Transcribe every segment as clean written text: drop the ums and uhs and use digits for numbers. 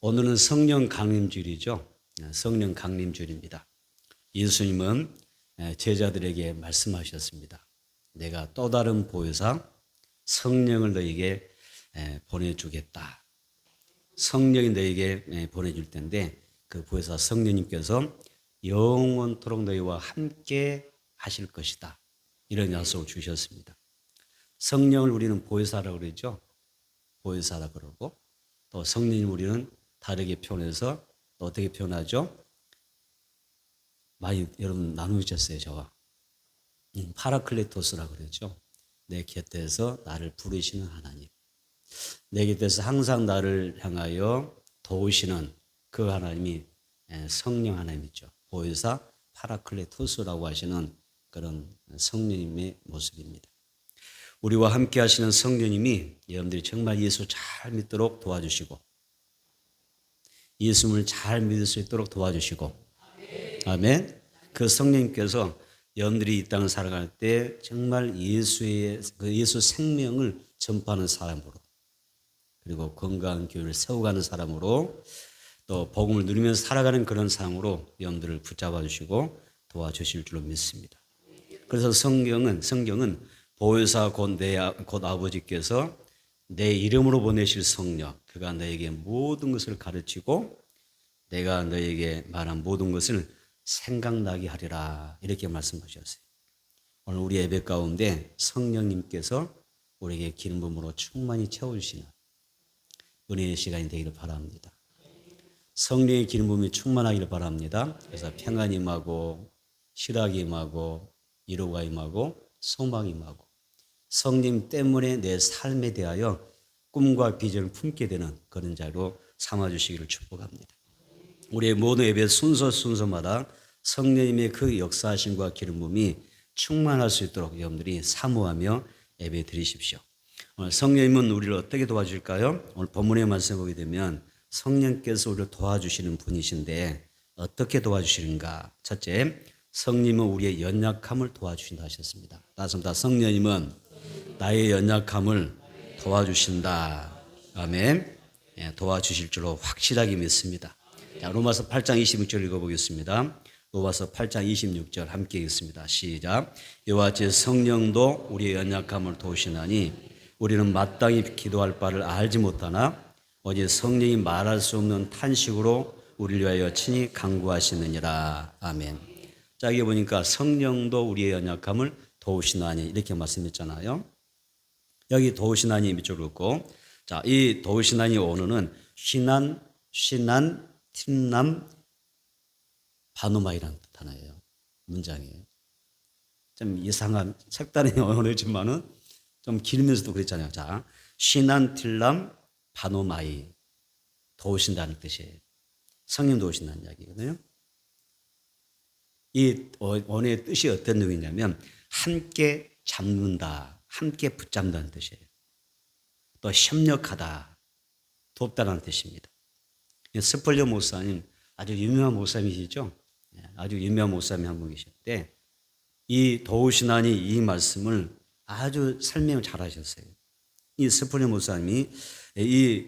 오늘은 성령 강림주일이죠. 성령 강림주일입니다. 예수님은 제자들에게 말씀하셨습니다. 내가 또 다른 보혜사 성령을 너에게 보내주겠다. 성령이 너에게 보내줄 텐데 그 보혜사 성령님께서 영원토록 너희와 함께 하실 것이다. 이런 약속을 주셨습니다. 성령을 우리는 보혜사라고 그러죠. 보혜사라고 그러고 또 성령님 우리는 다르게 표현해서 또 어떻게 표현하죠? 많이 여러분 나누셨어요, 저와. 파라클레토스라고 그러죠. 내 곁에서 나를 부르시는 하나님. 내 곁에서 항상 나를 향하여 도우시는 그 하나님이 성령 하나님이죠. 보혜사 파라클레토스라고 하시는 그런 성령님의 모습입니다. 우리와 함께 하시는 성령님이 여러분들이 정말 예수 잘 믿도록 도와주시고 예수님을 잘 믿을 수 있도록 도와주시고 아멘. 그 성령님께서 여러분들이 이 땅을 살아갈 때 정말 예수 생명을 전파하는 사람으로 그리고 건강한 교회를 세워가는 사람으로 또 복음을 누리면서 살아가는 그런 사람으로 여러분들을 붙잡아 주시고 도와주실 줄로 믿습니다. 그래서 성경은 보혜사 곧 아버지께서 내 이름으로 보내실 성령, 그가 너에게 모든 것을 가르치고 내가 너에게 말한 모든 것을 생각나게 하리라 이렇게 말씀하셨어요. 오늘 우리 예배 가운데 성령님께서 우리에게 기름 부음으로 충만히 채워주시는 은혜의 시간이 되기를 바랍니다. 성령의 기름 부음이 충만하기를 바랍니다. 그래서 평안이 임하고 실학이 임하고 위로가 임하고 소망이 임하고 성령 때문에 내 삶에 대하여 꿈과 비전을 품게 되는 그런 자로 삼아주시기를 축복합니다. 우리의 모든 예배 순서마다 성령님의 그 역사하심과 기름 부음이 충만할 수 있도록 여러분들이 사모하며 예배 드리십시오. 오늘 성령님은 우리를 어떻게 도와줄까요? 오늘 본문의 말씀을 보게 되면 성령께서 우리를 도와주시는 분이신데 어떻게 도와주시는가? 첫째, 성령님은 우리의 연약함을 도와주신다 하셨습니다. 따뜻합니다. 성령님은 나의 연약함을 도와주신다. 아멘. 도와주실 줄로 확실하게 믿습니다. 자, 로마서 8장 26절 읽어보겠습니다. 로마서 8장 26절 함께 읽습니다. 시작. 이와 같이 성령도 우리의 연약함을 도우시나니 우리는 마땅히 기도할 바를 알지 못하나 오직 성령이 말할 수 없는 탄식으로 우리를 위하여 친히 간구하시느니라. 아멘. 자, 여기 보니까 성령도 우리의 연약함을 도우시나니 이렇게 말씀했잖아요. 여기 도우시나니 밑줄을 긋고 자, 이 도우시나니 언어는 신난, 틴남, 바노마이라는 단어예요. 문장이에요. 좀 이상한 색다른 언어지만은 좀 길면서도 그랬잖아요. 자, 신난, 틸람, 바노마이 도우신다는 뜻이에요. 성령 도우신다는 이야기거든요. 이 언어의 뜻이 어떤 의미냐면 함께 잡는다, 함께 붙잡는다는 뜻이에요. 또 협력하다, 돕다라는 뜻입니다. 스펄전 목사님 아주 유명한 목사님이시죠? 아주 유명한 목사님 한 분 계셨는데 이 도우시나니 이 말씀을 아주 설명을 잘 하셨어요. 이 스펄전 목사님이 이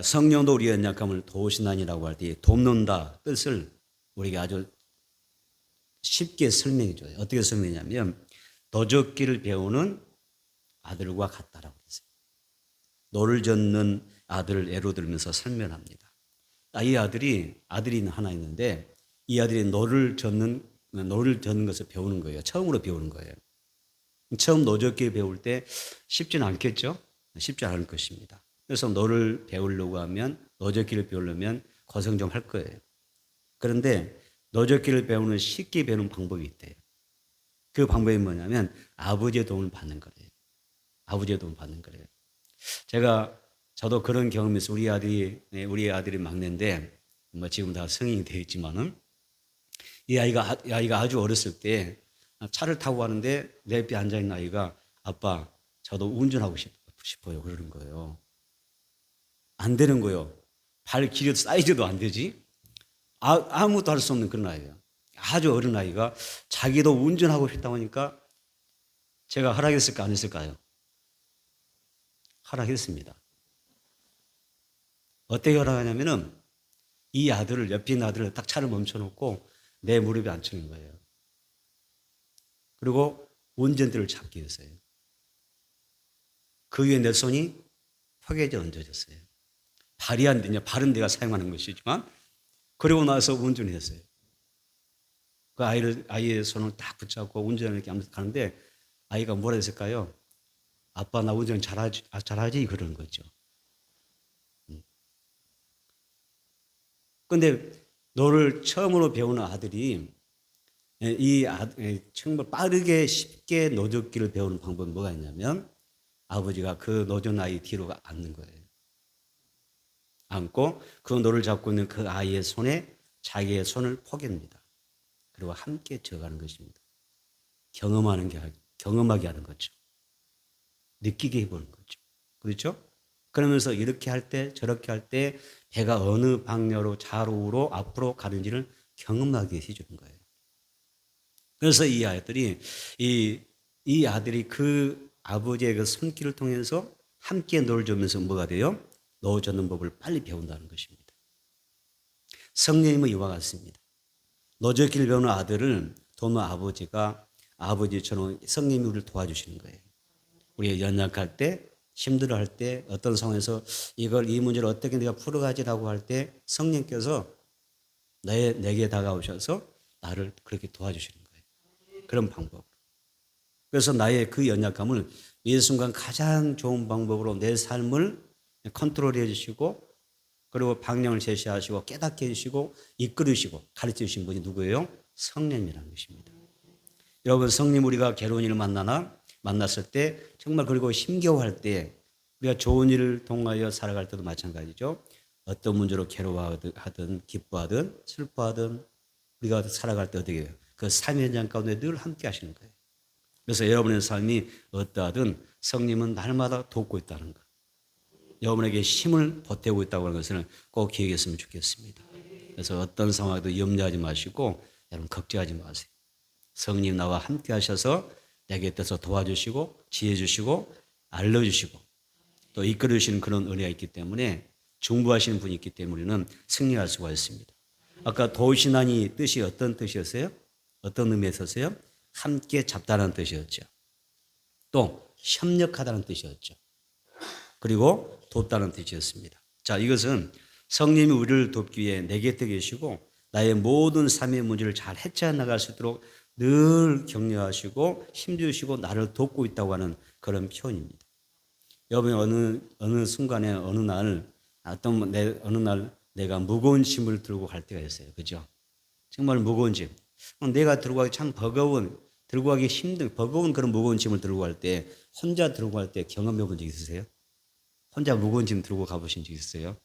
성령도 우리의 연약함을 도우시나니라고 할 때 돕는다 뜻을 우리에게 아주 쉽게 설명해 줘요. 어떻게 설명하냐면 도적기를 배우는 아들과 같다라고 했어요. 노를 젓는 아들을 예로 들면서 설명합니다. 이 아들이 하나 있는데 이 아들이 노를 젓는 것을 배우는 거예요. 처음으로 배우는 거예요. 처음 노젓기 배울 때 쉽지는 않겠죠? 쉽지 않을 것입니다. 그래서 노를 배우려고 하면 노젓기를 배우려면 고생 좀 할 거예요. 그런데 노젓기를 배우는 쉽게 배우는 방법이 있대요. 그 방법이 뭐냐면 아버지의 도움을 받는 거래요. 아버지의 도움을 받는 거래요. 저도 그런 경험이 있어요. 우리 아들이 막내인데 뭐 지금 다 성인이 되어 있지만은 이 아이가 아주 어렸을 때 차를 타고 가는데 내 옆에 앉아 있는 아이가 아빠 저도 운전하고 싶어요 그러는 거예요. 안 되는 거예요. 발 길이도 사이즈도 안 되지. 아무것도 할 수 없는 그런 아이예요. 아주 어린 아이가 자기도 운전하고 싶다고 하니까 제가 허락했을까 안 했을까요? 허락했습니다. 어떻게 허락하냐면은 이 아들을, 옆에 있는 아들을 딱 차를 멈춰놓고 내 무릎에 앉히는 거예요. 그리고 운전대를 잡게 했어요. 그 위에 내 손이 퍽에져 얹어졌어요. 발이 안 되냐, 발은 내가 사용하는 것이지만, 그리고 나서 운전했어요. 그 아이의 손을 딱 붙잡고 운전을 이렇게 하면서 가는데, 아이가 뭐라 했을까요? 아빠, 나 운전 잘하지? 그러는 거죠. 근데 너를 처음으로 배우는 아들이 정말 빠르게 쉽게 노젓기를 배우는 방법은 뭐가 있냐면, 아버지가 그 노젓 아이 뒤로 앉는 거예요. 앉고 그 노를 잡고 있는 그 아이의 손에 자기의 손을 포갭니다. 그리고 함께 져가는 것입니다. 경험하게 하는 거죠. 느끼게 해보는 거죠. 그렇죠? 그러면서 이렇게 할 때 저렇게 할 때 배가 어느 방향으로 좌우로 앞으로 가는지를 경험하게 해주는 거예요. 그래서 이 아이들이 이 아들이 그 아버지의 그 손길을 통해서 함께 놀주면서 뭐가 돼요? 노젓는 법을 빨리 배운다는 것입니다. 성령님은 이와 같습니다. 노젓기를 배우는 아들을 도는 아버지가 아버지처럼 성령님이 우리를 도와주시는 거예요. 우리가 연약할 때, 힘들어할 때, 어떤 상황에서 이 문제를 어떻게 내가 풀어가지라고 할 때 성령께서 내게 다가오셔서 나를 그렇게 도와주시는 거예요. 그런 방법. 그래서 나의 그 연약함을 이 순간 가장 좋은 방법으로 내 삶을 컨트롤해 주시고, 그리고 방향을 제시하시고 깨닫게 해주시고 이끌으시고 가르쳐 주신 분이 누구예요? 성령이라는 것입니다. 여러분, 성령 우리가 괴로운 일을 만났을 때 정말, 그리고 힘겨워할 때, 우리가 좋은 일을 통하여 살아갈 때도 마찬가지죠. 어떤 문제로 괴로워하든 기뻐하든 슬퍼하든 우리가 살아갈 때 어떻게 해요? 그 삶의 현장 가운데 늘 함께 하시는 거예요. 그래서 여러분의 삶이 어떠하든 성령은 날마다 돕고 있다는 것, 여러분에게 힘을 보태고 있다고 하는 것을 꼭 기억했으면 좋겠습니다. 그래서 어떤 상황에도 염려하지 마시고 여러분 걱정하지 마세요. 성령 나와 함께 하셔서 내게 곁에서 도와주시고 지혜 주시고 알려주시고 또 이끌으시는 그런 은혜가 있기 때문에, 중보하시는 분이 있기 때문에 우리는 승리할 수가 있습니다. 아까 도우시나니 뜻이 어떤 뜻이었어요? 어떤 의미였었어요? 함께 잡다라는 뜻이었죠. 또 협력하다는 뜻이었죠. 그리고 돕다는 뜻이었습니다. 자, 이것은 성령이 우리를 돕기 위해 내 곁에 계시고 나의 모든 삶의 문제를 잘 헤쳐 나갈 수 있도록 늘 격려하시고 힘주시고 나를 돕고 있다고 하는 그런 표현입니다. 여러분이 어느 순간에 어느 날 내가 무거운 짐을 들고 갈 때가 있어요. 그죠? 정말 무거운 짐. 내가 들고 가기 참 들고 가기 힘든 버거운 그런 무거운 짐을 들고 갈 때, 혼자 들고 갈 때 경험해 본 적 있으세요? 혼자 무거운 짐 들고 가보신 적 있어요?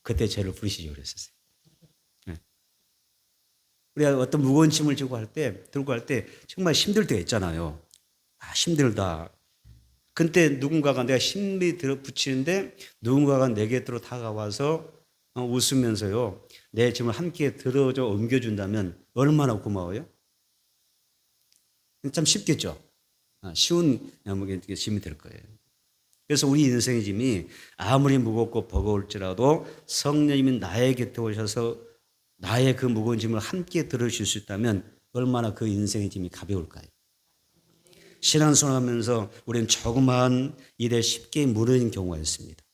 그때 저를 부르시죠 그랬었어요. 네. 우리가 어떤 무거운 짐을 들고 갈 때 정말 힘들 때가 있잖아요. 아, 힘들다. 그때 누군가가 내가 힘이 붙이는데 누군가가 내 곁으로 다가와서 웃으면서요, 내 짐을 함께 들어줘 옮겨준다면 얼마나 고마워요? 참 쉽겠죠. 쉬운 짐이 될 거예요. 그래서 우리 인생의 짐이 아무리 무겁고 버거울지라도 성령님이 나의 곁에 오셔서 나의 그 무거운 짐을 함께 들어주실 수 있다면 얼마나 그 인생의 짐이 가벼울까요? 신앙생활하면서 우리는 조그마한 일에 쉽게 무너진 경우가 있습니다.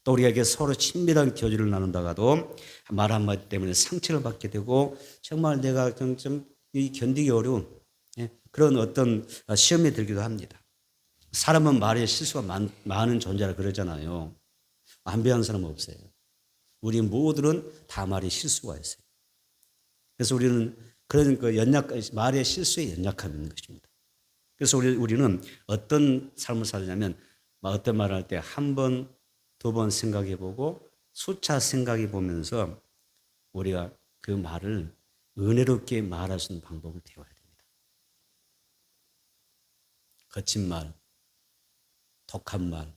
또 우리에게 서로 친밀한 교제를 나눈다가도 말 한마디 때문에 상처를 받게 되고 정말 내가 좀 견디기 어려운 그런 어떤 시험에 들기도 합니다. 사람은 말에 실수가 많은 존재라 그러잖아요. 완벽한 사람은 없어요. 우리 모두는 다 말에 실수가 있어요. 그래서 우리는 그런 말의 실수에 연약함이 있는 것입니다. 그래서 우리는 어떤 삶을 살냐면 어떤 말을 할 때 한 번, 두 번 생각해 보고 수차 생각해 보면서 우리가 그 말을 은혜롭게 말할 수 있는 방법을 배워야 됩니다. 거친 말, 독한 말,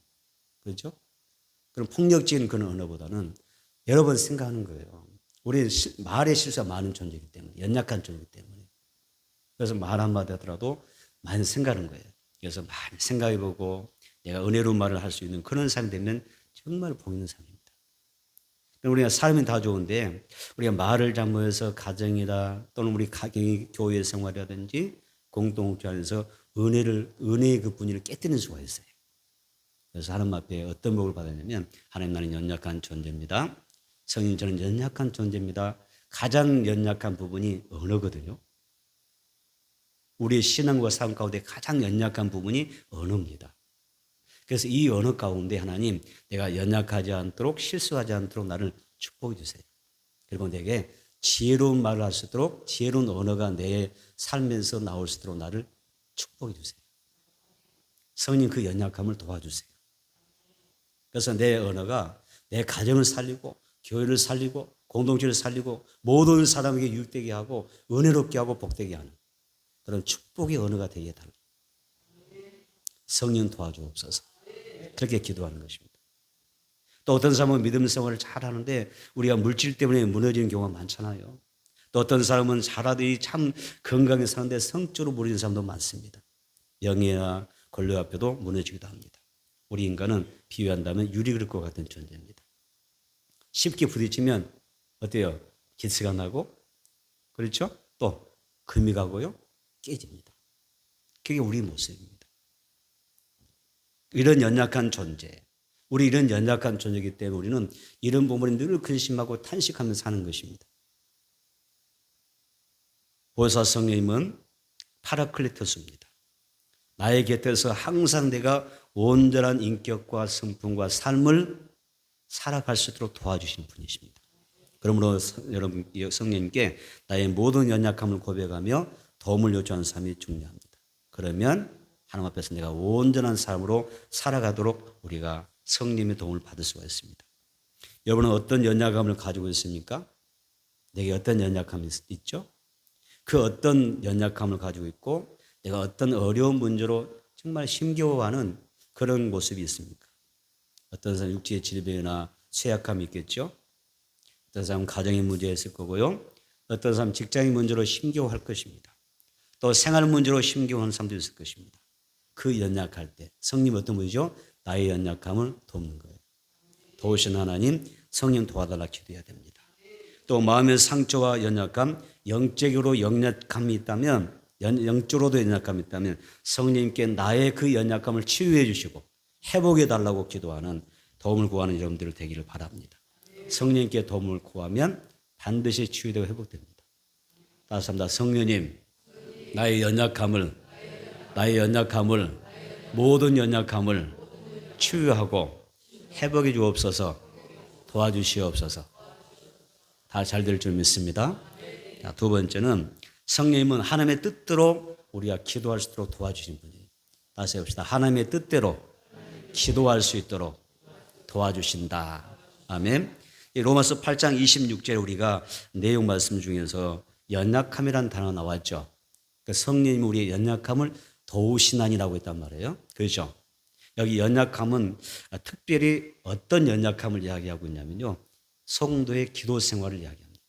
그렇죠? 그런 폭력적인 그런 언어보다는 여러 번 생각하는 거예요. 우리 말의 실수가 많은 존재이기 때문에, 연약한 존재이기 때문에. 그래서 말 한마디 하더라도 많이 생각하는 거예요. 그래서 많이 생각해보고 내가 은혜로운 말을 할 수 있는 그런 삶이 되면 정말 복 있는 삶입니다. 우리가 삶이 다 좋은데 우리가 말을 잘못해서 가정이나 또는 우리 교회 생활이라든지 공동체 안에서 은혜의 그 분위기를 깨뜨리는 수가 있어요. 그래서 하나님 앞에 어떤 복을 받았냐면, 하나님, 나는 연약한 존재입니다. 성령, 저는 연약한 존재입니다. 가장 연약한 부분이 언어거든요. 우리의 신앙과 삶 가운데 가장 연약한 부분이 언어입니다. 그래서 이 언어 가운데 하나님, 내가 연약하지 않도록, 실수하지 않도록 나를 축복해 주세요. 그리고 내게 지혜로운 말을 할 수 있도록, 지혜로운 언어가 내 삶에서 나올 수 있도록 나를 축복해 주세요. 성령, 그 연약함을 도와주세요. 그래서 내 언어가 내 가정을 살리고 교회를 살리고 공동체를 살리고 모든 사람에게 유익되게 하고 은혜롭게 하고 복되게 하는 그런 축복의 언어가 되게 달라. 성령 도와주옵소서. 그렇게 기도하는 것입니다. 또 어떤 사람은 믿음 생활을 잘하는데 우리가 물질 때문에 무너지는 경우가 많잖아요. 또 어떤 사람은 잘하더니 참 건강히 사는데 성적으로 무너지는 사람도 많습니다. 명예나 권력 앞에도 무너지기도 합니다. 우리 인간은 비유한다면 유리그릇과 같은 존재입니다. 쉽게 부딪히면 어때요? 기스가 나고, 그렇죠? 또 금이 가고요, 깨집니다. 그게 우리 모습입니다. 이런 연약한 존재, 우리 이런 연약한 존재이기 때문에 우리는 이런 부분에 늘 근심하고 탄식하면서 사는 것입니다. 보혜사 성령님은 파라클리토스입니다. 나의 곁에서 항상 내가 온전한 인격과 성품과 삶을 살아갈 수 있도록 도와주시는 분이십니다. 그러므로 여러분, 성령님께 나의 모든 연약함을 고백하며 도움을 요청하는 삶이 중요합니다. 그러면 하나님 앞에서 내가 온전한 삶으로 살아가도록 우리가 성령님의 도움을 받을 수가 있습니다. 여러분은 어떤 연약함을 가지고 있습니까? 내게 어떤 연약함이 있죠? 그 어떤 연약함을 가지고 있고 내가 어떤 어려운 문제로 정말 힘겨워하는 그런 모습이 있습니까? 어떤 사람은 육체의 질병이나 쇠약함이 있겠죠. 어떤 사람은 가정의 문제가 있을 거고요. 어떤 사람은 직장의 문제로 힘겨워할 것입니다. 또 생활 문제로 힘겨워하는 사람도 있을 것입니다. 그 연약할 때 성령 어떤 분이죠? 나의 연약함을 돕는 거예요. 도우신 하나님, 성령 도와달라 기도해야 됩니다. 또 마음의 상처와 연약감, 영적으로 연약함이 있다면, 영적으로도 연약함이 있다면 성령님께 나의 그 연약함을 치유해 주시고 회복해 달라고 기도하는, 도움을 구하는 여러분들 되기를 바랍니다. 성령님께 도움을 구하면 반드시 치유되고 회복됩니다. 다시 한번 성령님, 나의 연약함을 모든 연약함을 치유하고 회복해 주옵소서. 도와주시옵소서. 다 잘 될 줄 믿습니다. 두 번째는 성령님은 하나님의 뜻대로 우리가 기도할 수 있도록 도와주신 분이에요. 다시 해봅시다. 하나님의 뜻대로 기도할 수 있도록 도와주신다. 아멘. 로마서 8장 26절에 우리가 내용 말씀 중에서 연약함이라는 단어가 나왔죠. 그러니까 성령님이 우리의 연약함을 도우시나니라고 했단 말이에요. 그렇죠? 여기 연약함은 특별히 어떤 연약함을 이야기하고 있냐면요, 성도의 기도 생활을 이야기합니다.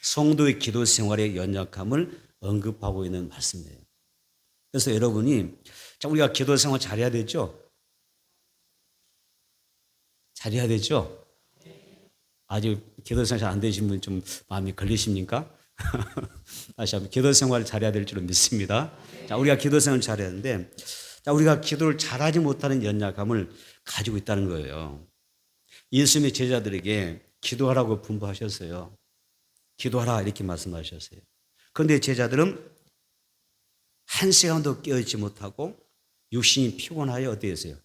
성도의 기도 생활의 연약함을 언급하고 있는 말씀이에요. 그래서 여러분이 우리가 기도 생활 잘해야 되죠? 잘해야 되죠? 아직 기도 생활 잘 안 되신 분 좀 마음이 걸리십니까? 다시 한번 기도 생활을 잘해야 될 줄은 믿습니다. 자, 우리가 기도 생활을 잘해야 하는데, 자, 우리가 기도를 잘하지 못하는 연약함을 가지고 있다는 거예요. 예수님의 제자들에게 기도하라고 분부하셨어요. 기도하라 이렇게 말씀하셨어요. 그런데 제자들은 한 시간도 깨어있지 못하고 육신이 피곤하여 어디에서요?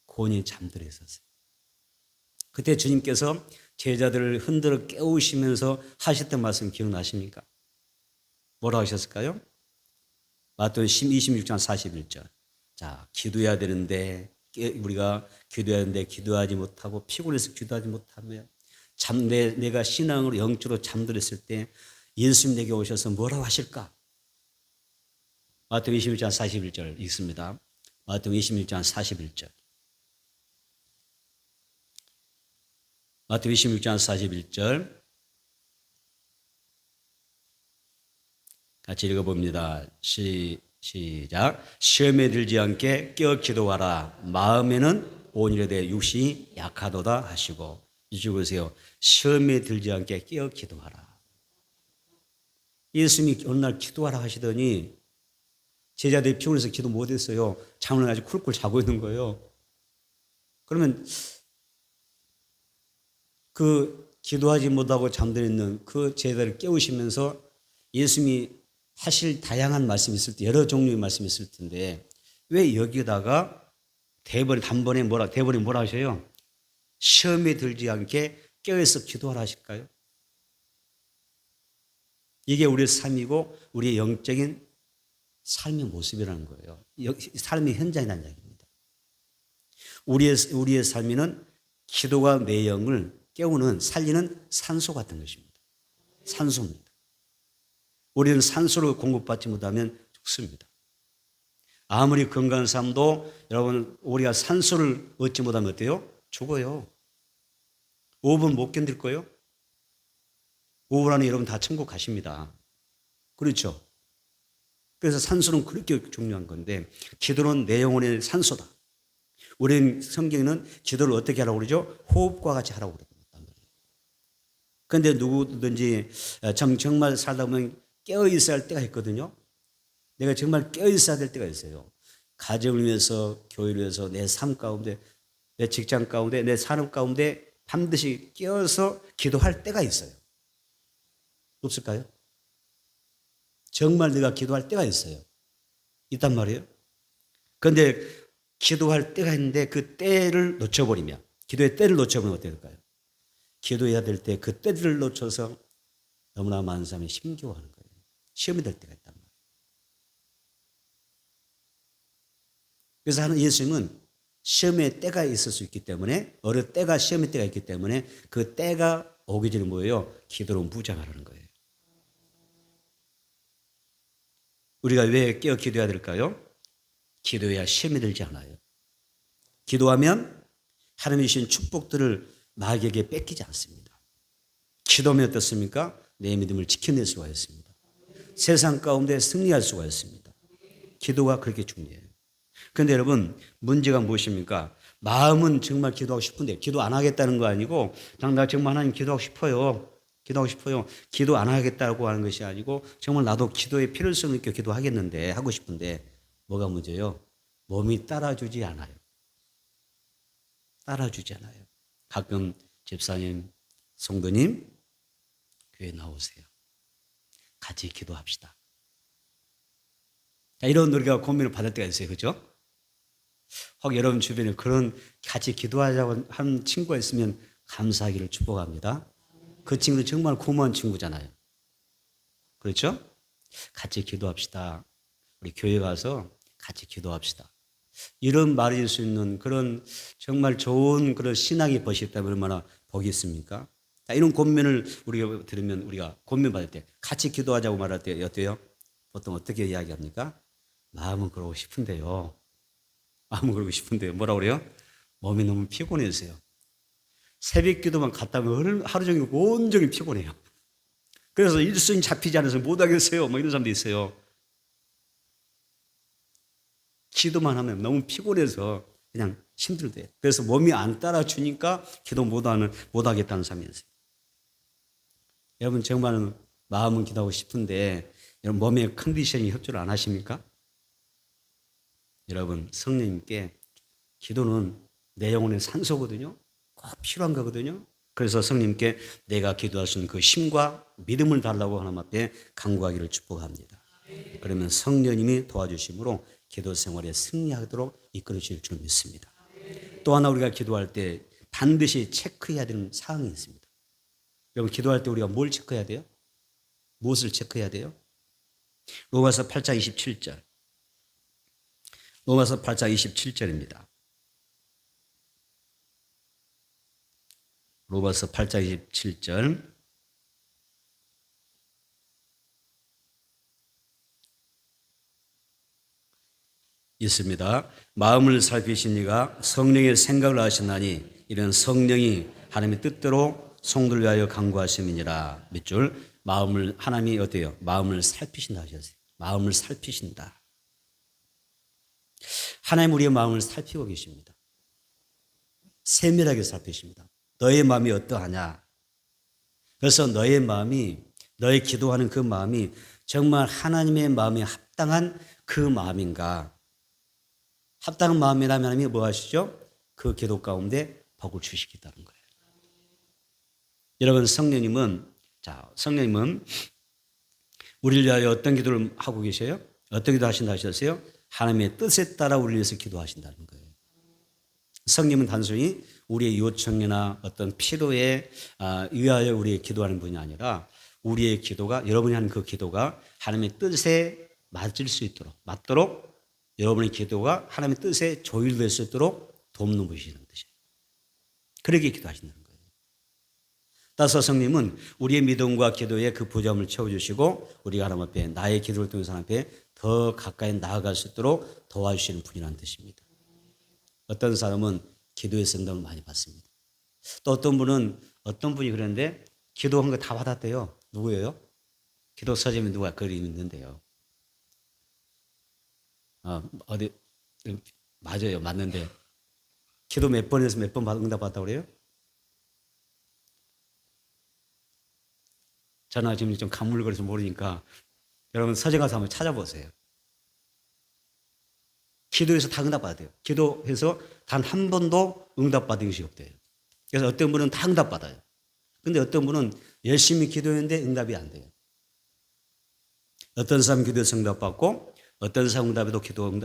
곤히 잠들어 있었어요. 그때 주님께서 제자들을 흔들어 깨우시면서 하셨던 말씀 기억나십니까? 뭐라고 하셨을까요? 마태복음 26장 41절. 자, 기도해야 되는데 우리가 기도해야 되는데 기도하지 못하고 피곤해서 기도하지 못하며 내가 신앙으로 영적으로 잠들었을 때 예수님 내게 오셔서 뭐라고 하실까? 마태복음 26장 41절 읽습니다. 마태복음 26장 41절. 마태복음 26장 41절 같이 읽어봅니다. 시작. 시험에 들지 않게 깨어 기도하라. 마음에는 온유에 대해 육신이 약하도다 하시고 이쪽 보세요. 시험에 들지 않게 깨어 기도하라. 예수님이 어느 날 기도하라 하시더니 제자들이 피곤해서 기도 못했어요. 잠을 아주 쿨쿨 자고 있는 거예요. 그러면 그 기도하지 못하고 잠들어 있는 그 제자들을 깨우시면서 예수님이 하실 다양한 말씀이 있을 때, 여러 종류의 말씀이 있을 텐데 왜 여기다가 대본에 뭐라 하셔요? 시험에 들지 않게 깨어서 기도하라 하실까요? 이게 우리의 삶이고 우리의 영적인 삶의 모습이라는 거예요. 삶의 현장이라는 이야기입니다. 우리의 삶에는 기도가 내 영을 깨우는 살리는 산소 같은 것입니다. 산소입니다. 우리는 산소를 공급받지 못하면 죽습니다. 아무리 건강한 삶도 여러분 우리가 산소를 얻지 못하면 어때요? 죽어요. 5분 못 견딜 거예요? 5분 안에 여러분 다 천국 가십니다. 그렇죠? 그래서 산소는 그렇게 중요한 건데 기도는 내 영혼의 산소다. 우리는 성경에는 기도를 어떻게 하라고 그러죠? 호흡과 같이 하라고 그럽니다. 그런데 누구든지 정말 살다 보면 깨어 있어야 할 때가 있거든요. 내가 정말 깨어 있어야 될 때가 있어요. 가정을 위해서, 교회를 위해서, 내 삶 가운데, 내 직장 가운데, 내 산업 가운데 반드시 깨어서 기도할 때가 있어요. 없을까요? 정말 내가 기도할 때가 있어요. 있단 말이에요. 그런데 기도할 때가 있는데 그 때를 놓쳐버리면, 기도의 때를 놓쳐버리면 어떻게 될까요? 기도해야 될 때 그 때를 놓쳐서 너무나 많은 사람이 힘겨워하는 거예요. 시험이 될 때가 있단 말이에요. 그래서 하는 예수님은 시험의 때가 있을 수 있기 때문에 어느 때가 시험의 때가 있기 때문에 그 때가 오기 전에 뭐예요? 기도로 무장하라는 거예요. 우리가 왜 깨어 기도해야 될까요? 기도해야 시험이 들지 않아요. 기도하면 하나님이 주신 축복들을 마귀에게 뺏기지 않습니다. 기도하면 어떻습니까? 내 믿음을 지켜낼 수가 있습니다. 세상 가운데 승리할 수가 있습니다. 기도가 그렇게 중요해요. 그런데 여러분 문제가 무엇입니까? 마음은 정말 기도하고 싶은데 기도 안 하겠다는 거 아니고 나 정말 하나님 기도하고 싶어요. 기도 안 하겠다고 하는 것이 아니고 정말 나도 기도의 필요성을 느껴 기도하겠는데 하고 싶은데 뭐가 문제예요? 몸이 따라주지 않아요. 가끔 집사님, 성도님 교회 나오세요. 같이 기도합시다. 이런 우리가 고민을 받을 때가 있어요. 그렇죠? 혹 여러분 주변에 그런 같이 기도하자고 하는 친구가 있으면 감사하기를 축복합니다. 그 친구는 정말 고마운 친구잖아요. 그렇죠? 같이 기도합시다. 우리 교회 가서 같이 기도합시다. 이런 말일 수 있는 그런 정말 좋은 그런 신앙이 버셨다면 얼마나 복이 있습니까? 이런 권면을 우리가 들으면 우리가 권면 받을 때 같이 기도하자고 말할 때 어때요? 보통 어떻게 이야기합니까? 마음은 그러고 싶은데요. 뭐라고 그래요? 몸이 너무 피곤해서요. 새벽 기도만 갔다 오면 하루 종일 온종일 피곤해요. 그래서 일순이 잡히지 않아서 못하겠어요. 이런 사람도 있어요. 기도만 하면 너무 피곤해서 그냥 힘들대요. 그래서 몸이 안 따라주니까 기도 못하겠다는 사람이 있어요. 여러분 정말 마음은 기도하고 싶은데 여러분 몸의 컨디션이 협조를 안 하십니까? 여러분 성령님께 기도는 내 영혼의 산소거든요. 꼭 필요한 거거든요. 그래서 성령님께 내가 기도할 수 있는 그 힘과 믿음을 달라고 하나님 앞에 간구하기를 축복합니다. 그러면 성령님이 도와주심으로 기도 생활에 승리하도록 이끌어 주실 줄 믿습니다. 또 하나 우리가 기도할 때 반드시 체크해야 되는 사항이 있습니다. 여러분 기도할 때 우리가 뭘 체크해야 돼요? 무엇을 체크해야 돼요? 로마서 8장 27절. 로마서 8장 27절입니다. 로마서 8장 27절. 있습니다. 마음을 살피신 이가 성령의 생각을 하시나니 이런 성령이 하나님의 뜻대로 성도를 위하여 간구하심이니라. 몇 줄? 마음을 하나님이 어때요? 마음을 살피신다 하셨어요. 마음을 살피신다. 하나님 우리의 마음을 살피고 계십니다. 세밀하게 살피십니다. 너의 마음이 어떠하냐. 그래서 너의 마음이, 너의 기도하는 그 마음이 정말 하나님의 마음에 합당한 그 마음인가. 합당한 마음이라면 하나님이 뭐 하시죠? 그 기도 가운데 복을 주시겠다는 거예요. 여러분, 성령님은 우리를 위하여 어떤 기도를 하고 계셔요? 어떤 기도 하신다 하셨어요? 하나님의 뜻에 따라 우리를 위해서 기도하신다는 거예요. 성령님은 단순히 우리의 요청이나 어떤 필요에 의하여 우리의 기도하는 분이 아니라 우리의 기도가, 여러분이 하는 그 기도가 하나님의 뜻에 맞도록 여러분의 기도가 하나님의 뜻에 조율될 수 있도록 돕는 분이시는 뜻이에요. 그렇게 기도하신다는 거예요. 따라서 성령님은 우리의 믿음과 기도에 그 부족함을 채워주시고 우리가 하나님 앞에 나의 기도를 통해서 하나님 앞에 더 가까이 나아갈 수 있도록 도와주시는 분이라는 뜻입니다. 어떤 사람은 기도에서 응답을 많이 받습니다. 또 어떤 분이 그랬는데 기도한 거 다 받았대요. 누구예요? 기도 서점에 누가 글이 있는데요. 어디 맞아요, 맞는데 기도 몇 번에서 몇 번 응답 받았다고 그래요? 저는 지금 좀 가물거려서 모르니까 여러분 서점 가서 한번 찾아보세요. 기도해서 다 응답받아요. 기도해서 단 한 번도 응답받은 것이 없대요. 그래서 어떤 분은 다 응답받아요. 근데 어떤 분은 열심히 기도했는데 응답이 안 돼요. 어떤 사람 기도해서 응답받고 어떤 사람 응답에도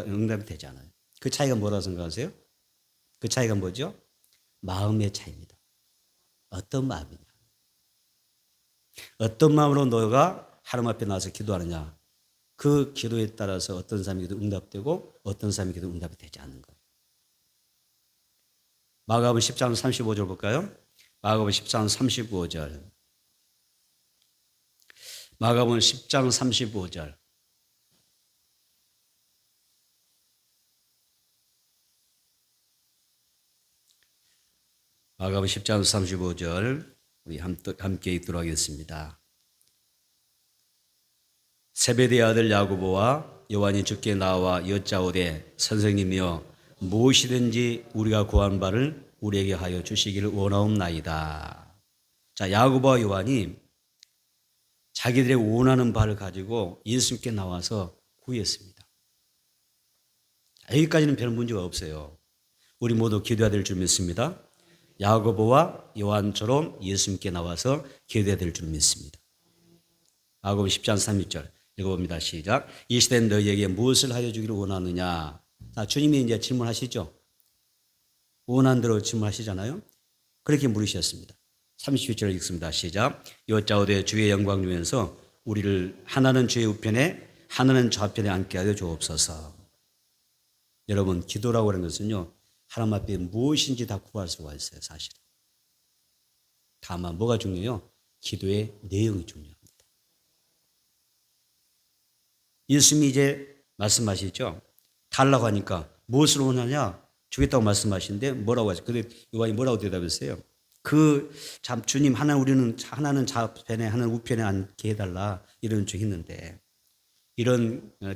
응답이 되지 않아요. 그 차이가 뭐라고 생각하세요? 그 차이가 뭐죠? 마음의 차이입니다. 어떤 마음이냐. 어떤 마음으로 너가 하나님 앞에 나와서 기도하느냐. 그 기도에 따라서 어떤 사람의 기도 응답되고 어떤 사람의 기도 응답이 되지 않는 거예요. 마가복음 10장 35절 볼까요? 마가복음 10장 35절. 마가복음 10장 35절. 마가복음 10장 35절 우리 함께 읽도록 하겠습니다. 세베대의 아들 야고보와 요한이 주께 나와 여짜오되 선생님이여 무엇이든지 우리가 구한 바를 우리에게 하여 주시기를 원하옵나이다. 자, 야고보와 요한이 자기들의 원하는 바를 가지고 예수님께 나와서 구했습니다. 자, 여기까지는 별 문제가 없어요. 우리 모두 기도해야 될 줄 믿습니다. 야고보와 요한처럼 예수님께 나와서 기도해야 될 줄 믿습니다. 마가복음 10장 30절 읽어봅니다. 시작. 이 시대는 너희에게 무엇을 하여 주기를 원하느냐. 주님이 이제 질문하시죠. 원하는 대로 질문하시잖아요. 그렇게 물으셨습니다. 37절 읽습니다. 시작. 여짜오되 주의 영광 중에서 우리를 하나는 주의 우편에 하나는 좌편에 앉게 하여 주옵소서. 여러분, 기도라고 하는 것은요, 하나님 앞에 무엇인지 다 구할 수가 있어요. 사실. 다만 뭐가 중요해요? 기도의 내용이 중요합니다. 예수님이 이제 말씀하시죠. 달라고 하니까 무엇을 원하냐? 주겠다고 말씀하시는데 뭐라고 하죠? 근데 요한이 뭐라고 대답했어요? 주님 하나는 좌편에 하나는 우편에 앉게 해달라 이런 적 있는데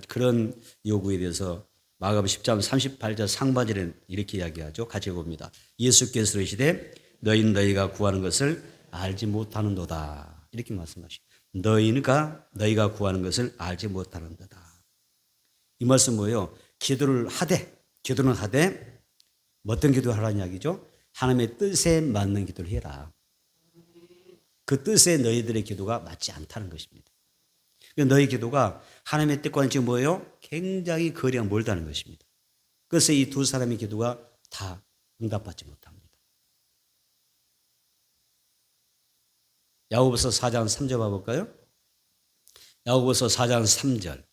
그런 요구에 대해서 마가복음 10장 38절 상반절에 이렇게 이야기하죠. 같이 봅니다. 예수께서 이르시되 너희는 너희가 구하는 것을 알지 못하는도다. 이렇게 말씀하시죠. 너희가 구하는 것을 알지 못하는도다. 이 말씀 뭐예요? 기도는 하되 어떤 기도를 하라는 이야기죠? 하나님의 뜻에 맞는 기도를 해라. 그 뜻에 너희들의 기도가 맞지 않다는 것입니다. 너희 기도가 하나님의 뜻과는 지금 뭐예요? 굉장히 거리가 멀다는 것입니다. 그래서 이 두 사람의 기도가 다 응답받지 못합니다. 야고보서 4장 3절 봐볼까요? 야고보서 4장 3절.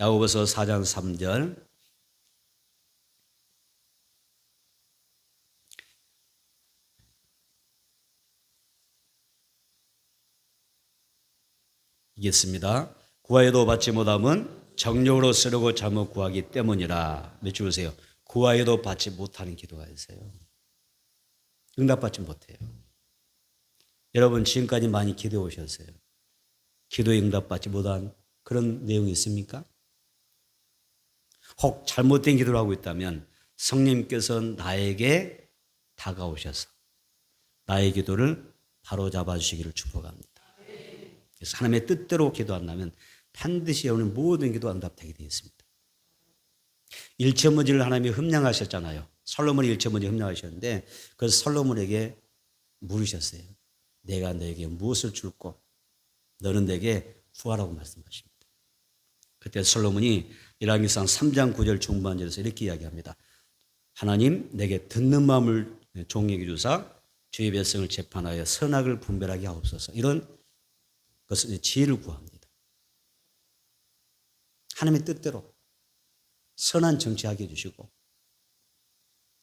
야고보서 4장 3절. 이겠습니다. 구하여도 받지 못함은 정욕으로 쓰려고 잘못 구하기 때문이라. 몇 줄 보세요. 구하여도 받지 못하는 기도가 있어요. 응답받지 못해요. 여러분 지금까지 많이 기도해 오셨어요. 기도에 응답받지 못한 그런 내용이 있습니까? 혹 잘못된 기도를 하고 있다면 성령님께서 나에게 다가오셔서 나의 기도를 바로잡아 주시기를 축복합니다. 그래서 하나님의 뜻대로 기도한다면 반드시 오늘 모든 기도 응답되게 되어 있습니다. 일천문지를 하나님이 흠량하셨잖아요. 솔로몬이 일천문지 흠량하셨는데 그 솔로몬에게 물으셨어요. 내가 너에게 무엇을 줄고 너는 내게 구하라고 말씀하십니다. 그때 솔로몬이 열왕기상 3장 9절 중반절에서 이렇게 이야기합니다. 하나님 내게 듣는 마음을 종에게 주사 주의 백성을 재판하여 선악을 분별하게 하옵소서. 이런 것을 지혜를 구합니다. 하나님의 뜻대로 선한 정치하게 해주시고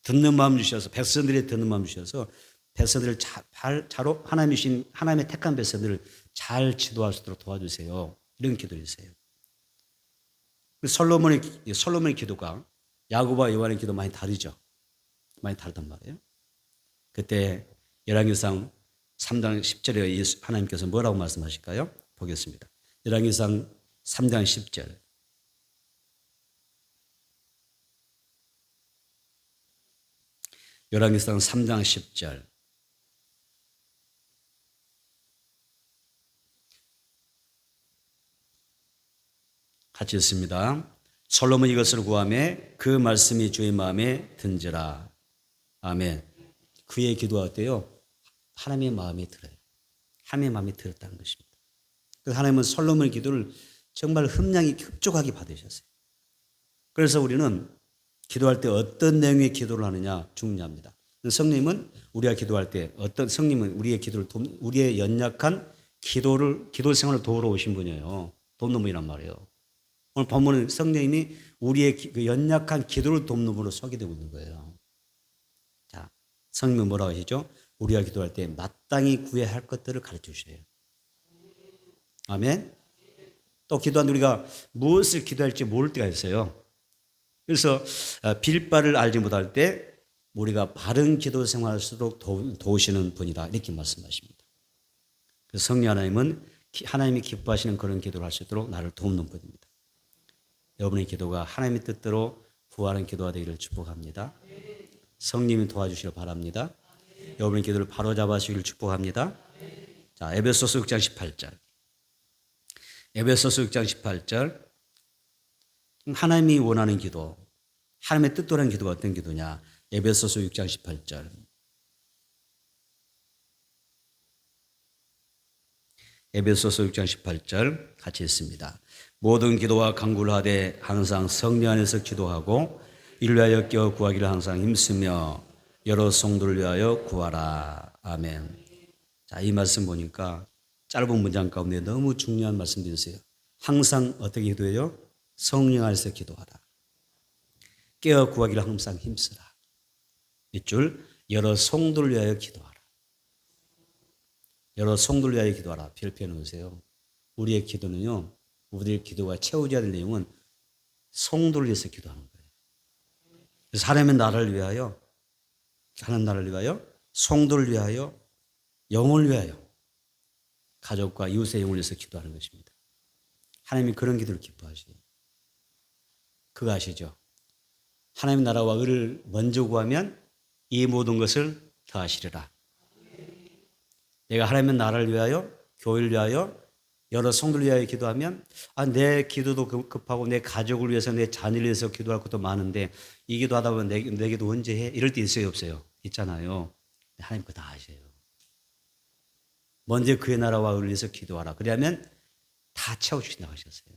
듣는 마음 주셔서 백성들이 듣는 마음 주셔서 백성들을 자로 하나님의 택한 백성들을 잘 지도할 수 있도록 도와주세요. 이런 기도였어요. 솔로몬의 기도가 야고보와 요한의 기도 많이 다르죠. 많이 다르단 말이에요. 그때 열왕기상 3장 10절에 하나님께서 뭐라고 말씀하실까요? 보겠습니다. 열왕기상 3장 10절. 열왕기상 3장 10절. 같이 읽습니다. 솔로몬이 이것을 구하며 그 말씀이 주의 마음에 든지라. 아멘. 그의 기도가 어때요? 하나님의 마음에 들어요. 하나님의 마음에 들었다는 것입니다. 그래서 하나님은 솔로몬의 기도를 정말 흠량이 흡족하게 받으셨어요. 그래서 우리는 기도할 때 어떤 내용의 기도를 하느냐 중요합니다. 성령님은 우리가 기도할 때 성령님은 우리의 기도를 우리의 연약한 기도 생활을 도우러 오신 분이에요. 돕는 분이란 말이에요. 오늘 본문은 성령님이 우리의 연약한 기도를 돕는 분으로 소개되고 있는 거예요. 자, 성령님은 뭐라고 하시죠? 우리가 기도할 때 마땅히 구해야 할 것들을 가르쳐 주셔요. 아멘. 또 기도하는데 우리가 무엇을 기도할지 모를 때가 있어요. 그래서 빌 바를 알지 못할 때 우리가 바른 기도 생활할수록 도우시는 분이다. 이렇게 말씀하십니다. 그래서 성령 하나님은 하나님이 기뻐하시는 그런 기도를 할 수 있도록 나를 돕는 분입니다. 여러분의 기도가 하나님의 뜻대로 구하는 기도가 되기를 축복합니다. 성령님이 도와주시길 바랍니다. 여러분의 기도를 바로잡아 주시기를 축복합니다. 자, 에베소서 6장 18절. 에베소서 6장 18절. 하나님이 원하는 기도, 하나님의 뜻대로 하는 기도가 어떤 기도냐? 에베소서 6장 18절. 에베소서 6장 18절 같이 읽습니다. 모든 기도와 간구를 하되 항상 성령 안에서 기도하고 이를 위하여 깨어 구하기를 항상 힘쓰며 여러 성도를 위하여 구하라. 아멘. 자, 이 말씀 보니까 짧은 문장 가운데 너무 중요한 말씀들이 있어요. 항상 어떻게 기도해요? 성령 안에서 기도하라. 깨어 구하기를 항상 힘쓰라. 밑줄 여러 성도를 위하여 기도하라. 여러 성도를 위하여 기도하라. 별표해 놓으세요. 우리의 기도는요. 우리의 기도가 채워져야 될 내용은 성도를 위해서 기도하는 거예요. 그래서 하나님의 나라를 위하여, 하나님 나라를 위하여, 성도를 위하여, 영혼을 위하여, 가족과 이웃의 영혼을 위해서 기도하는 것입니다. 하나님이 그런 기도를 기뻐하시죠. 그거 아시죠? 하나님의 나라와 의를 먼저 구하면 이 모든 것을 더하시리라. 내가 하나님의 나라를 위하여, 교회를 위하여, 여러 성도를 위하여 기도하면 내 기도도 급하고 내 가족을 위해서 내 자녀를 위해서 기도할 것도 많은데 이 기도하다 보면 내 기도 언제 해? 이럴 때 있어요 없어요? 있잖아요. 하나님 그거 다 아셔요. 먼저 그의 나라와 의를 위해서 기도하라. 그러면 다 채워주신다고 하셨어요.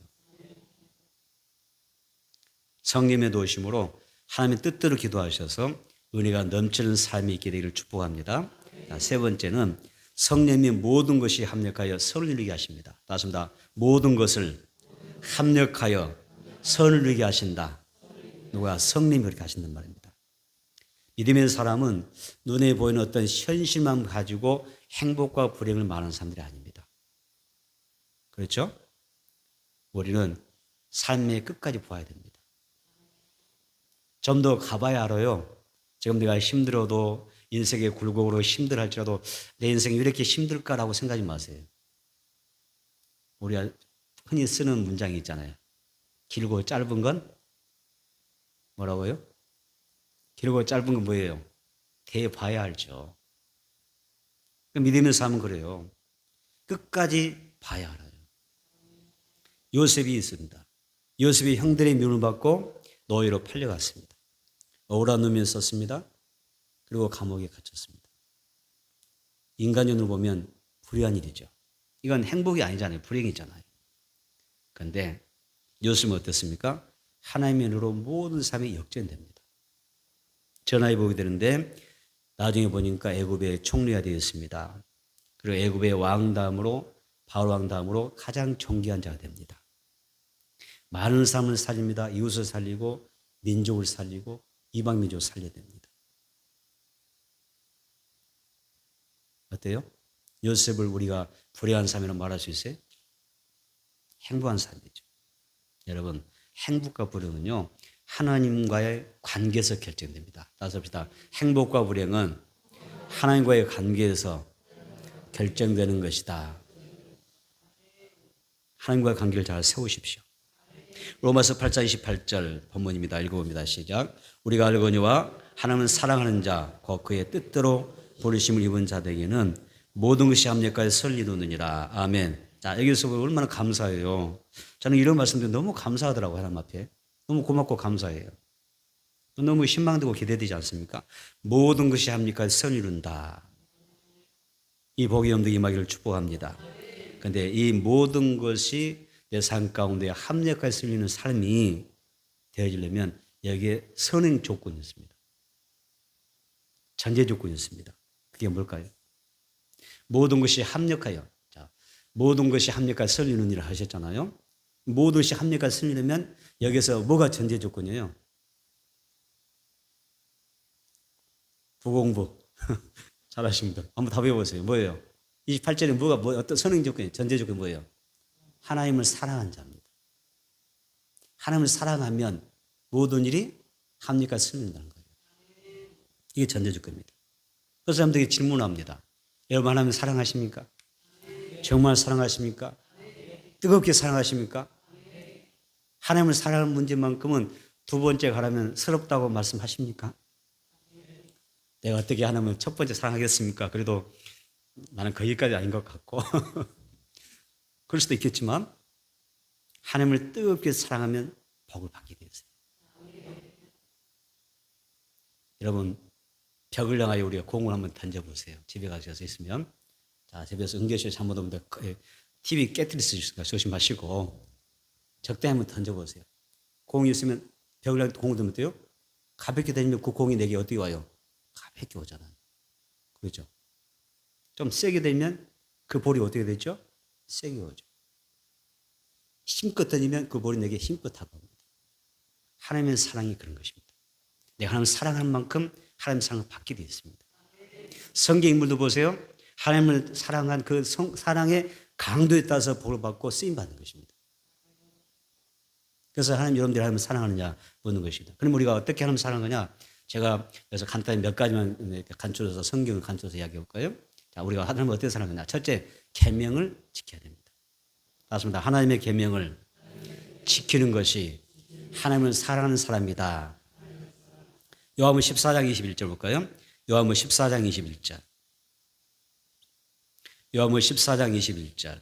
성령의 도우심으로 하나님의 뜻대로 기도하셔서 은혜가 넘치는 삶이 있게 되기를 축복합니다. 세 번째는 성령이 모든 것이 합력하여 선을 이루게 하십니다. 맞습니다. 모든 것을 합력하여 선을 이루게 하신다. 누가? 성령이 그렇게 하신단 말입니다. 믿음의 사람은 눈에 보이는 어떤 현실만 가지고 행복과 불행을 말하는 사람들이 아닙니다. 그렇죠? 우리는 삶의 끝까지 보아야 됩니다. 좀 더 가봐야 알아요. 지금 내가 힘들어도 인생의 굴곡으로 힘들할지라도 내 인생이 왜 이렇게 힘들까라고 생각하지 마세요. 우리가 흔히 쓰는 문장이 있잖아요. 길고 짧은 건 뭐라고요? 길고 짧은 건 뭐예요? 대봐야 알죠. 믿음의 삶은 그래요. 끝까지 봐야 알아요. 요셉이 있습니다. 요셉이 형들의 미움을 받고 노예로 팔려갔습니다. 억울한 놈이었었습니다. 그리고 감옥에 갇혔습니다. 인간적으로 보면 불의한 일이죠. 이건 행복이 아니잖아요. 불행이잖아요. 그런데 요셉은 어땠습니까? 하나님의 은혜로 모든 삶이 역전됩니다. 전화해 보게 되는데 나중에 보니까 애굽의 총리가 되었습니다. 그리고 애굽의 왕 다음으로 바로 왕 다음으로 가장 존귀한 자가 됩니다. 많은 사람을 살립니다. 이웃을 살리고 민족을 살리고 이방 민족을 살려야 됩니다. 어때요? 요셉을 우리가 불행한 삶이라고 말할 수 있어요? 행복한 삶이죠. 여러분, 행복과 불행은요, 하나님과의 관계에서 결정됩니다. 따라서 봅시다. 행복과 불행은 하나님과의 관계에서 결정되는 것이다. 하나님과의 관계를 잘 세우십시오. 로마서 8장 28절 본문입니다. 읽어봅니다. 시작. 우리가 알거니와 하나님은 사랑하는 자, 곧 그의 뜻대로 부르심을 입은 자들에게는 모든 것이 합력하여 설리노느니라. 아멘. 자, 여기서 얼마나 감사해요. 저는 이런 말씀들 너무 감사하더라고요. 하나님 앞에. 너무 고맙고 감사해요. 너무 신망되고 기대되지 않습니까? 모든 것이 합력하여 설리는다. 이 복이 염두 임하기를 축복합니다. 그런데 이 모든 것이 내 삶 가운데 합력하여 설리는 삶이 되어지려면 여기에 선행 조건이 있습니다. 전제 조건이 있습니다. 그게 뭘까요? 모든 것이 합력하여, 자, 모든 것이 합력하여 설리는 일을 하셨잖아요. 모든 것이 합력하여 설리려면 여기서 뭐가 전제 조건이에요? 부공부. 잘하십니다. 한번 답해 보세요. 뭐예요? 28절에 어떤 선행 조건이, 전제 조건이 뭐예요? 하나님을 사랑한 자입니다. 하나님을 사랑하면 모든 일이 합력하여 설린다는 거예요. 이게 전제 조건입니다. 그 사람들에게 질문합니다. 여러분 하나님 사랑하십니까? 정말 사랑하십니까? 뜨겁게 사랑하십니까? 하나님을 사랑하는 문제만큼은 두 번째 가라면 서럽다고 말씀하십니까? 내가 어떻게 하나님을 첫 번째 사랑하겠습니까? 그래도 나는 거기까지 아닌 것 같고 그럴 수도 있겠지만 하나님을 뜨겁게 사랑하면 복을 받게 되어 있어요. 여러분 벽을 향하여 우리가 공을 한번 던져보세요. 집에 가셔서 있으면. 자, 집에서 응교실 잘못 오면 TV 깨뜨릴 수 있으니까 조심하시고 적당히 한번 던져보세요. 공이 있으면 벽을 향해 공을 던지면 어때요? 가볍게 던지면 그 공이 내게 어떻게 와요? 가볍게 오잖아요. 그렇죠? 좀 세게 되면 그 볼이 어떻게 되죠? 세게 오죠. 힘껏 던지면 그 볼이 내게 힘껏 다가옵니다. 하나님의 사랑이 그런 것입니다. 내가 하나님을 사랑하는 만큼 하나님의 사랑을 받게 되어 있습니다. 성경 인물도 보세요. 하나님을 사랑한 그 사랑의 강도에 따라서 복을 받고 쓰임받는 것입니다. 그래서 하나님 여러분들이 하나님을 사랑하느냐 묻는 것입니다. 그럼 우리가 어떻게 하나님을 사랑하느냐? 제가 그래서 간단히 몇 가지만 간추려서 성경을 간추려서 이야기해 볼까요? 자, 우리가 하나님을 어떻게 사랑하느냐? 첫째, 계명을 지켜야 됩니다. 맞습니다. 하나님의 계명을 지키는 것이 하나님을 사랑하는 사람이다. 요한복음 14장 21절 볼까요? 요한복음 14장 21절. 요한복음 14장 21절.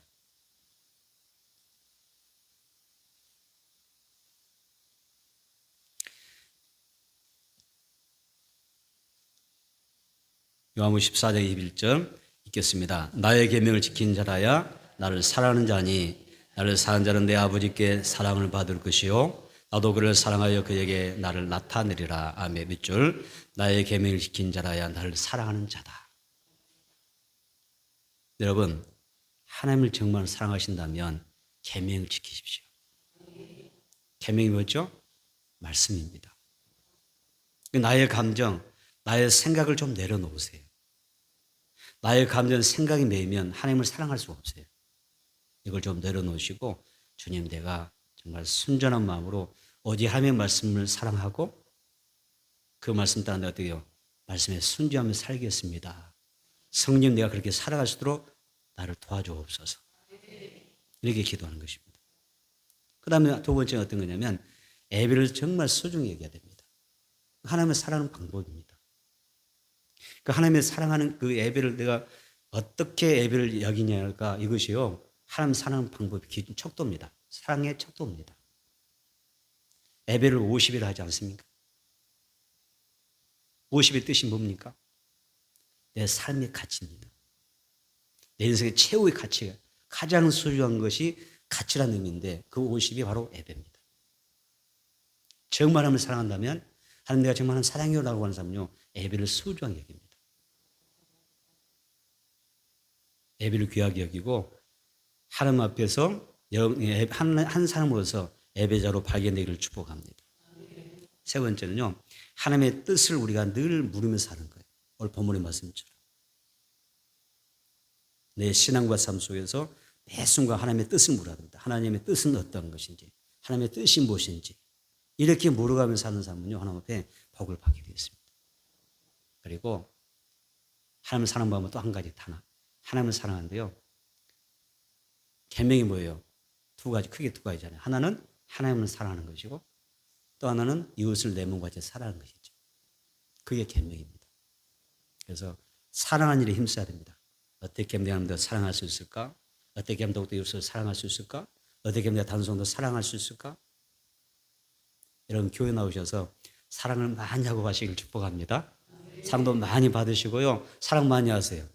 요한복음 14장 21절 읽겠습니다. 나의 계명을 지킨 자라야 나를 사랑하는 자니 나를 사랑하는 자는 내 아버지께 사랑을 받을 것이요 나도 그를 사랑하여 그에게 나를 나타내리라. 아멘. 밑줄. 나의 계명을 지킨 자라야 나를 사랑하는 자다. 여러분 하나님을 정말 사랑하신다면 계명을 지키십시오. 계명이 뭐죠? 말씀입니다. 나의 감정, 나의 생각을 좀 내려놓으세요. 나의 감정, 생각이 매이면 하나님을 사랑할 수가 없어요. 이걸 좀 내려놓으시고 주님 내가 정말 순전한 마음으로 오직 하나님의 말씀을 사랑하고 그 말씀 따라 내가 어떻게 해요? 말씀에 순종하며 살겠습니다. 성령 내가 그렇게 살아갈 수 있도록 나를 도와주옵소서. 이렇게 기도하는 것입니다. 그 다음에 두 번째는 어떤 거냐면 예배를 정말 소중히 여겨야 됩니다. 하나님을 사랑하는 방법입니다. 그 하나님의 사랑하는 그 예배를 내가 어떻게 예배를 여기냐가 이것이요. 하나님 사랑하는 방법이 기준 척도입니다. 사랑의 척도입니다. 예배를 50일 하지 않습니까? 50의 뜻이 뭡니까? 내 삶의 가치입니다. 내 인생의 최후의 가치가 가장 소중한 것이 가치라는 의미인데 그 50이 바로 예배입니다. 정말 하나님을 사랑한다면 하나님 내가 정말 하나님 사랑해요라고 하는 사람은요. 예배를 소중하게 여깁니다. 예배를 귀하게 여기고 하나님 앞에서 한 사람으로서 예배자로 발견되기를 축복합니다. 세 번째는요. 하나님의 뜻을 우리가 늘 물으면서 사는 거예요. 오늘 본문의 말씀처럼. 내 신앙과 삶 속에서 매 순간 하나님의 뜻을 물어야 됩니다. 하나님의 뜻은 어떤 것인지, 하나님의 뜻이 무엇인지 이렇게 물어가면서 사는 사람은요. 하나님 앞에 복을 받게 되어 있습니다. 그리고 하나님을 사랑하는 마음은 또 한 가지 하나. 하나님을 사랑하는데요. 계명이 뭐예요? 크게 두 가지잖아요. 하나는 하나님을 사랑하는 것이고 또 하나는 이웃을 내 몸과 같이 사랑하는 것이죠. 그게 계명입니다. 그래서 사랑하는 일에 힘써야 됩니다. 어떻게 하면 내가 사랑할 수 있을까? 어떻게 하면 더욱더 이웃을 사랑할 수 있을까? 어떻게 하면 내가 단순도 사랑할 수 있을까? 여러분 교회 나오셔서 사랑을 많이 하고 가시길 축복합니다. 사랑도 많이 받으시고요. 사랑 많이 하세요.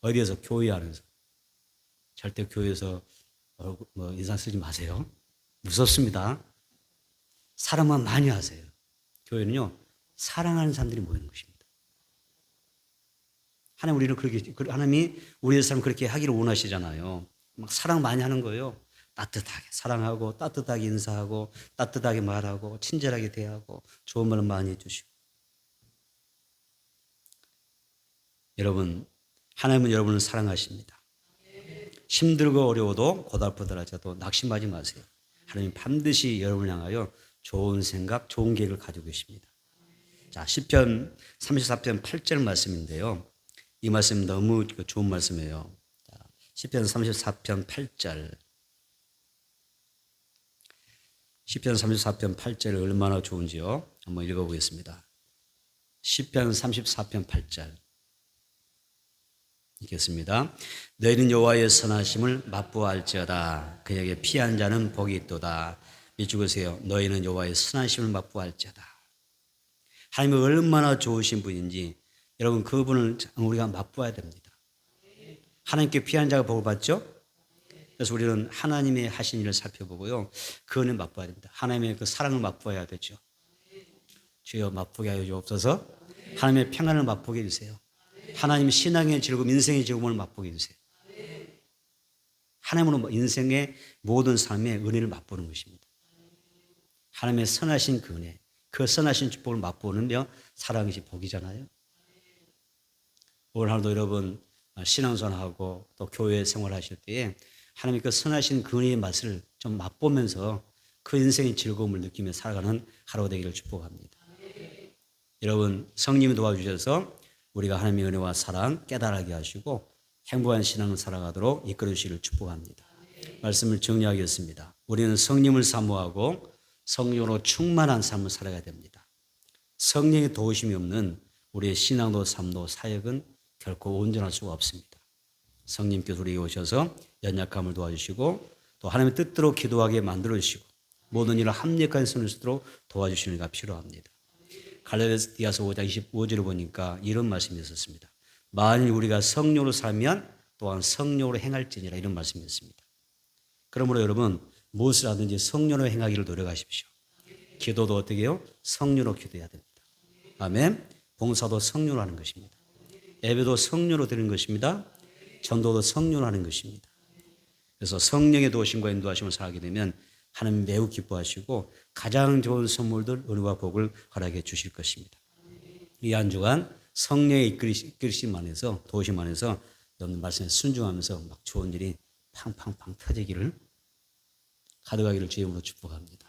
어디에서? 교회 안에서. 절대 교회에서 인상 쓰지 마세요. 무섭습니다. 사랑만 많이 하세요. 교회는요. 사랑하는 사람들이 모이는 것입니다. 하나님이 우리의 삶 그렇게 하기를 원하시잖아요. 막 사랑 많이 하는 거예요. 따뜻하게 사랑하고 따뜻하게 인사하고 따뜻하게 말하고 친절하게 대하고 좋은 말을 많이 해주시고. 여러분 하나님은 여러분을 사랑하십니다. 힘들고 어려워도 고달프더라도 낙심하지 마세요. 하나님 반드시 여러분을 향하여 좋은 생각, 좋은 계획을 가지고 계십니다. 자, 시편 34편 8절 말씀인데요. 이 말씀 너무 좋은 말씀이에요. 자, 시편 34편 8절. 시편 34편 8절이 얼마나 좋은지요. 한번 읽어보겠습니다. 시편 34편 8절. 읽겠습니다. 너희는 여호와의 선하심을 맛보아할지어다. 그에게 피한 자는 복이 있도다. 읽어보세요. 너희는 여호와의 선하심을 맛보아할지어다. 하나님이 얼마나 좋으신 분인지 여러분 그분을 우리가 맛보아야 됩니다. 하나님께 피한 자가 복을 받죠. 그래서 우리는 하나님의 하신 일을 살펴보고요. 그 은혜 맛보아야 됩니다. 하나님의 그 사랑을 맛보아야 되죠. 주여 맛보게 하여 주옵소서. 하나님의 평안을 맛보게 해주세요. 하나님 신앙의 즐거움, 인생의 즐거움을 맛보게 해주세요. 하나님으로 인생의 모든 삶의 은혜를 맛보는 것입니다. 하나님의 선하신 그 은혜, 그 선하신 축복을 맛보는며 살아가는 것이 복이잖아요. 오늘 하루도 여러분 신앙생활하고 또 교회 생활하실 때에 하나님의 그 선하신 그 은혜의 맛을 좀 맛보면서 그 인생의 즐거움을 느끼며 살아가는 하루가 되기를 축복합니다. 여러분 성령이 도와주셔서 우리가 하나님의 은혜와 사랑 깨달게 하시고 행복한 신앙을 살아가도록 이끌어 주시기를 축복합니다. 말씀을 정리하겠습니다. 우리는 성령을 사모하고 성령으로 충만한 삶을 살아가야 됩니다. 성령의 도우심이 없는 우리의 신앙도 삶도 사역은 결코 온전할 수가 없습니다. 성령께서 우리에게 오셔서 연약함을 도와주시고 또 하나님의 뜻대로 기도하게 만들어주시고 모든 일을 합력한 손을 쓰도록 도와주시는 이가 필요합니다. 갈라디아서 5장 25절을 보니까 이런 말씀이 있었습니다. 만일 우리가 성령으로 살면 또한 성령으로 행할지니라 이런 말씀이 있습니다. 그러므로 여러분 무엇을 하든지 성령으로 행하기를 노력하십시오. 기도도 어떻게 해요? 성령으로 기도해야 됩니다. 아멘. 봉사도 성령으로 하는 것입니다. 예배도 성령으로 드리는 것입니다. 전도도 성령으로 하는 것입니다. 그래서 성령의 도우심과 인도하심을 살게 되면 하나님 매우 기뻐하시고 가장 좋은 선물들 은혜와 복을 허락해 주실 것입니다. 이 한 주간 성령의 이끌으심 안에서 도우심 안에서 여러분 말씀에 순종하면서 막 좋은 일이 팡팡팡 터지기를 가득하기를 주의 이름으로 축복합니다.